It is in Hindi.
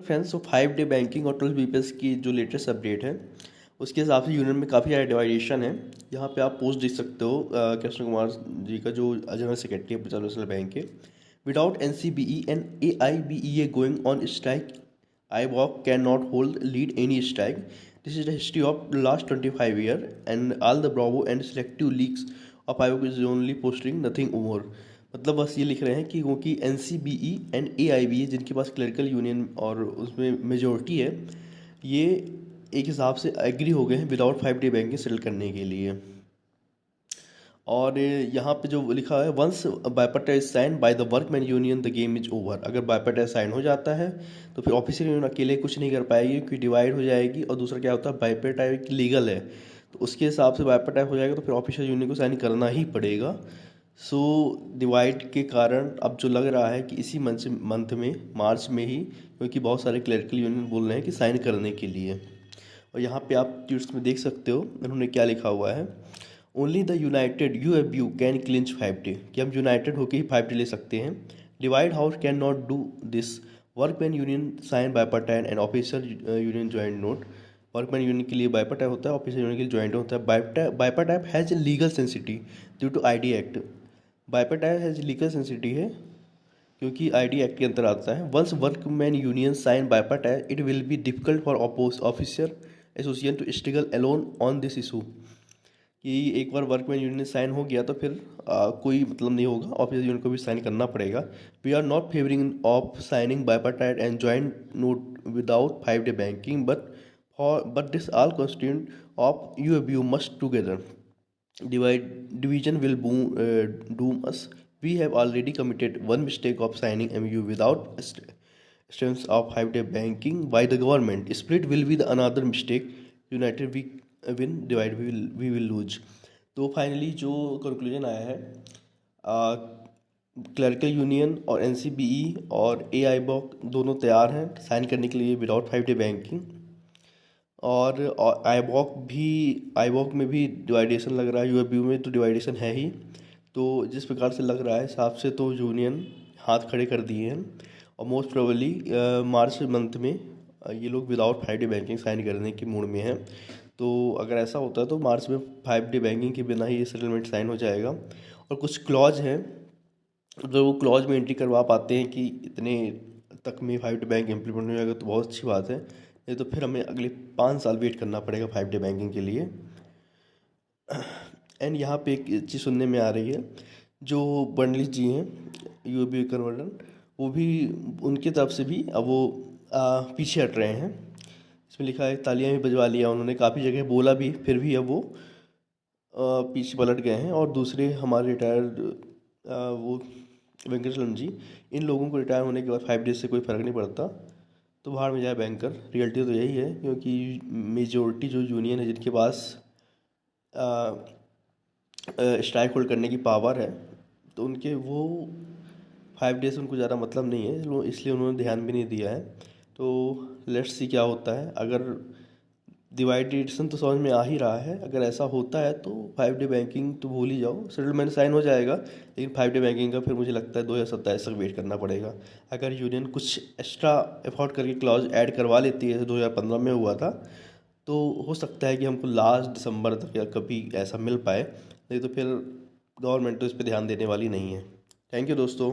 फ्रेंड्स, 5 डे बैंकिंग और 12 बीपीएस की जो लेटेस्ट अपडेट है उसके हिसाब से यूनियन में काफ़ी सारे डिवाइडेशन है। यहाँ पे आप पोस्ट देख सकते हो कृष्ण कुमार जी का, जो जनरल सेक्रेटरी है पंजाब नेशनल बैंक के। Without NCBE and AIBEA going on strike, IBOC can not hold lead any strike. This is the history of last 25 year and all the bravo and selective leaks of IBOC is only posting nothing more. मतलब बस ये लिख रहे हैं कि क्योंकि एनसीबीई एंड एआईबीई जिनके पास क्लरिकल यूनियन और उसमें मेजोरिटी है, ये एक हिसाब से एग्री हो गए हैं विदाउट 5 डे बैंकिंग सेटल करने के लिए। और यहाँ पे जो लिखा है, once bipartite sign by the workman union the game is over. अगर बाइपर्टाइज साइन हो जाता है तो फिर ऑफिशियल यूनियन अकेले कुछ नहीं कर पाएगी क्योंकि डिवाइड हो जाएगी। और दूसरा क्या होता है, बाइपर्टाइज लीगल है तो उसके हिसाब से बाइपर्टाइज हो जाएगा तो फिर ऑफिशियल यूनियन को साइन करना ही पड़ेगा। सो डिवाइड के कारण अब जो लग रहा है कि इसी मंथ में मार्च में ही, क्योंकि बहुत सारे क्लरिकल यूनियन बोल रहे हैं कि साइन करने के लिए। और यहाँ पे आप ट्वीट्स में देख सकते हो उन्होंने क्या लिखा हुआ है, only the United UFU can clinch 5 day, कि हम यूनाइटेड होकर ही 5 डे ले सकते हैं। Divide house can not do this, workman union sign bipartite and officer union joint note. Workman union के लिए बाइपर्टाइप होता है, ऑफिसर यूनियन के लिए ज्वाइंट होता है। Bipartite has a legal sanctity due to ID act. Bipartite has legal sanctity है क्योंकि ID एक्ट के अंतर आता है। Once workman union sign bipartite it will be difficult for officer association to struggle alone on this issue. कि एक बार वर्कमैन यूनियन साइन हो गया तो फिर कोई मतलब नहीं होगा, ऑफिसर यूनियन को भी साइन करना पड़ेगा। We are not favouring of signing bipartite and joint note without 5 day banking but this all constituent of UFU must together division will doom us. We have already committed one mistake of signing MU without strength of 5 day banking by the government. Split will be the another mistake. United we win, divide we will lose. तो फाइनली जो कंक्लूजन आया है, क्लरिकल यूनियन और NCBE और AIBOC दोनों तैयार हैं साइन करने के लिए विदाउट 5 डे बैंकिंग। और आईबॉक में भी डिवाइडेशन लग रहा है, UFU में तो डिवाइडेशन है ही। तो जिस प्रकार से लग रहा है हिसाब से तो यूनियन हाथ खड़े कर दिए हैं और मोस्ट प्रोबेबली मार्च मंथ में ये लोग विदाउट 5 डे बैंकिंग साइन करने के मूड में हैं। तो अगर ऐसा होता है तो मार्च में 5 डे बैंकिंग के बिना ही ये सेटलमेंट साइन हो जाएगा। और कुछ क्लॉज हैं, अगर वो क्लॉज में एंट्री करवा पाते हैं कि इतने तक में 5 डे बैंक इम्प्लीमेंट हो जाएगा तो बहुत अच्छी बात है, नहीं तो फिर हमें अगले 5 साल वेट करना पड़ेगा 5 डे बैंकिंग के लिए। एंड यहाँ पे एक चीज़ सुनने में आ रही है, जो बर्नली जी हैं UFU कन्वर्टन, वो भी उनकी तरफ से भी अब वो पीछे हट रहे हैं। इसमें लिखा है तालियां भी बजवा लिया उन्होंने, काफ़ी जगह बोला भी, फिर भी अब वो पीछे पलट गए हैं। और दूसरे हमारे रिटायर्ड वो वेंकटेश्वरम जी, इन लोगों को रिटायर होने के बाद 5 डेज से कोई फ़र्क नहीं पड़ता, तो बाहर में जाए बैंकर। रियलिटी तो यही है क्योंकि मेजोरिटी जो यूनियन है जिनके पास स्ट्राइक होल्ड करने की पावर है, तो उनके वो 5 डेज उनको ज़्यादा मतलब नहीं है, इसलिए उन्होंने ध्यान भी नहीं दिया है। तो लेट्स सी क्या होता है। अगर डिवाइडेशन तो समझ में आ ही रहा है, अगर ऐसा होता है तो 5 डे बैंकिंग तो भूल ही जाओ, सेटलमेंट साइन हो जाएगा। लेकिन 5 डे बैंकिंग का फिर मुझे लगता है 2027 तक वेट करना पड़ेगा। अगर यूनियन कुछ एक्स्ट्रा एफर्ट करके क्लॉज ऐड करवा लेती है, जैसे 2015 में हुआ था, तो हो सकता है कि हमको लास्ट दिसंबर तक या कभी ऐसा मिल पाए, नहीं तो फिर गवर्नमेंट तो इस पर ध्यान देने वाली नहीं है। थैंक यू दोस्तों।